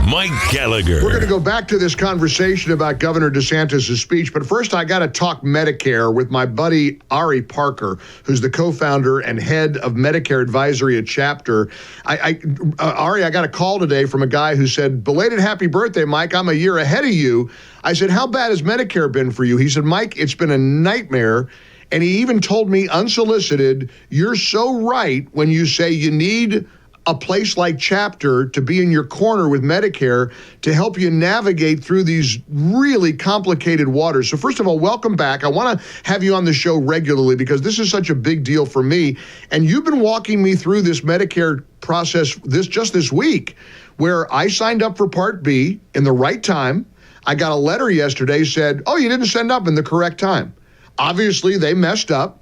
Mike Gallagher. We're going to go back to this conversation about Governor DeSantis' speech, but first I got to talk Medicare with my buddy Ari Parker, who's the co-founder and head of Medicare Advisory at Chapter. Ari, I got a call today from a guy who said, "Belated happy birthday, Mike. I'm a year ahead of you." I said, "How bad has Medicare been for you?" He said, "Mike, it's been a nightmare." And he even told me unsolicited, "You're so right when you say you need a place like Chapter to be in your corner with Medicare to help you navigate through these really complicated waters." So first of all, welcome back. I want to have you on the show regularly because this is such a big deal for me. And you've been walking me through this Medicare process this week, where I signed up for Part B in the right time. I got a letter yesterday said, "Oh, you didn't send up in the correct time." Obviously, they messed up.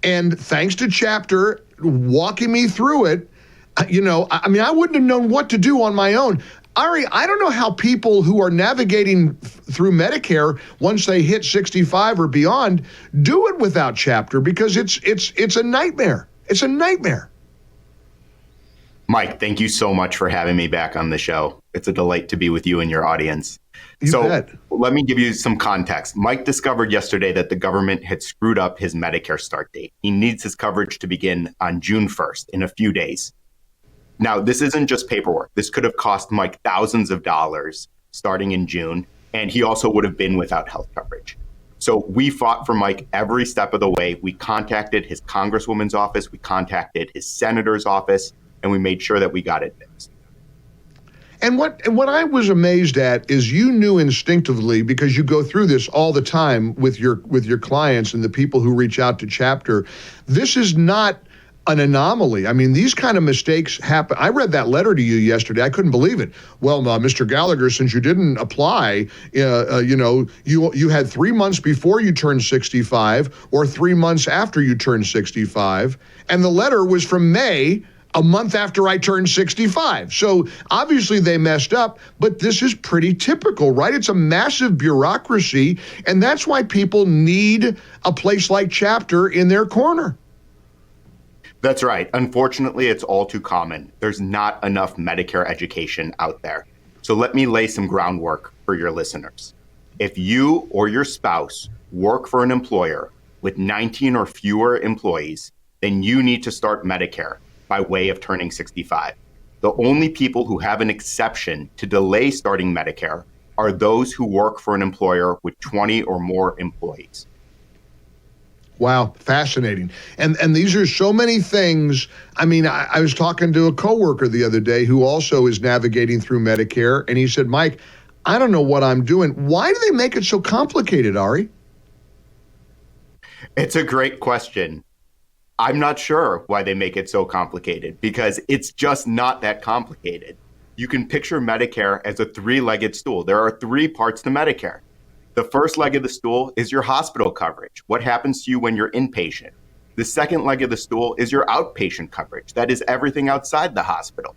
And thanks to Chapter walking me through it, I wouldn't have known what to do on my own. Ari, I don't know how people who are navigating through Medicare once they hit 65 or beyond do it without Chapter, because it's a nightmare. It's a nightmare. Mike, thank you so much for having me back on the show. It's a delight to be with you and your audience. You bet. Let me give you some context. Mike discovered yesterday that the government had screwed up his Medicare start date. He needs his coverage to begin on June 1st, in a few days. Now, this isn't just paperwork. This could have cost Mike thousands of dollars starting in June, and he also would have been without health coverage. So we fought for Mike every step of the way. We contacted his congresswoman's office, we contacted his senator's office, and we made sure that we got it fixed. And what I was amazed at is you knew instinctively, because you go through this all the time with your clients and the people who reach out to Chapter, this is not an anomaly. I mean, these kind of mistakes happen. I read that letter to you yesterday. I couldn't believe it. Well, Mr. Gallagher, since you didn't apply, you had 3 months before you turned 65 or 3 months after you turned 65. And the letter was from May, a month after I turned 65. So obviously they messed up, but this is pretty typical, right? It's a massive bureaucracy, and that's why people need a place like Chapter in their corner. That's right. Unfortunately, it's all too common. There's not enough Medicare education out there. So let me lay some groundwork for your listeners. If you or your spouse work for an employer with 19 or fewer employees, then you need to start Medicare by way of turning 65. The only people who have an exception to delay starting Medicare are those who work for an employer with 20 or more employees. Wow, fascinating. And these are so many things. I mean, I was talking to a coworker the other day who also is navigating through Medicare, and he said, "Mike, I don't know what I'm doing." Why do they make it so complicated, Ari? It's a great question. I'm not sure why they make it so complicated, because it's just not that complicated. You can picture Medicare as a three-legged stool. There are three parts to Medicare. The first leg of the stool is your hospital coverage. What happens to you when you're inpatient? The second leg of the stool is your outpatient coverage. That is everything outside the hospital.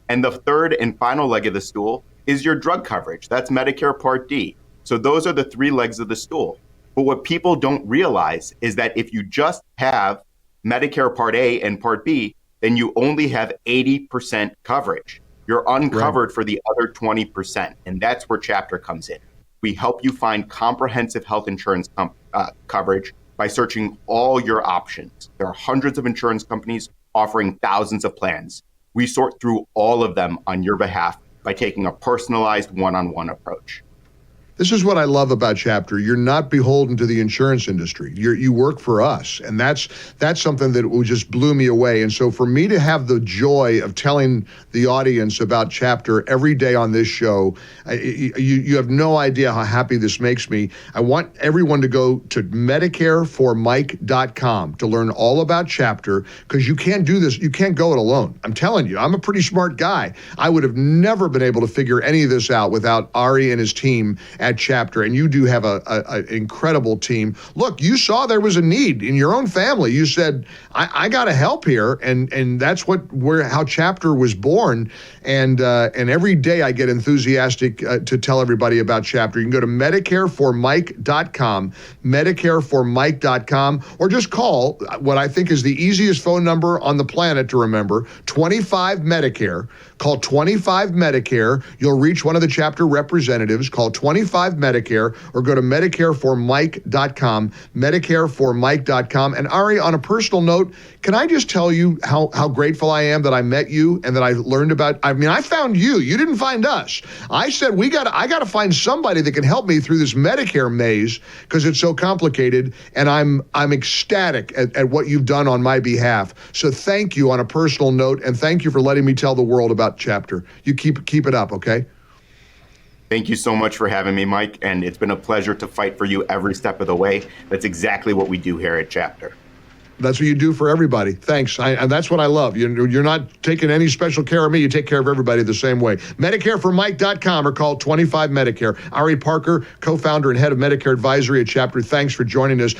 And the third and final leg of the stool is your drug coverage. That's Medicare Part D. So those are the three legs of the stool. But what people don't realize is that if you just have Medicare Part A and Part B, then you only have 80% coverage. You're uncovered for the other 20%. And that's where Chapter comes in. We help you find comprehensive health insurance coverage by searching all your options. There are hundreds of insurance companies offering thousands of plans. We sort through all of them on your behalf by taking a personalized one-on-one approach. This is what I love about Chapter. You're not beholden to the insurance industry. You work for us, and that's something that just blew me away. And so for me to have the joy of telling the audience about Chapter every day on this show, you have no idea how happy this makes me. I want everyone to go to medicareformike.com to learn all about Chapter, because you can't do this. You can't go it alone. I'm telling you, I'm a pretty smart guy. I would have never been able to figure any of this out without Ari and his team at Chapter, and you do have an incredible team. Look, you saw there was a need in your own family. You said, I got to help here, and that's how Chapter was born. And every day I get enthusiastic to tell everybody about Chapter. You can go to MedicareForMike.com, MedicareForMike.com, or just call what I think is the easiest phone number on the planet to remember, 25 Medicare. Call 25 Medicare. You'll reach one of the Chapter representatives. Call 25 Medicare or go to MedicareForMike.com, MedicareForMike.com. And Ari, on a personal note, can I just tell you how grateful I am that I met you and that I learned about, I found you. You didn't find us. I said, I got to find somebody that can help me through this Medicare maze because it's so complicated, and I'm ecstatic at what you've done on my behalf. So thank you on a personal note, and thank you for letting me tell the world about Chapter. You keep it up, okay? Thank you so much for having me, Mike, and it's been a pleasure to fight for you every step of the way. That's exactly what we do here at Chapter. That's what you do for everybody. Thanks. And that's what I love. You're not taking any special care of me. You take care of everybody the same way. MedicareForMike.com or call 25 Medicare. Ari Parker, co-founder and head of Medicare Advisory at Chapter. Thanks for joining us.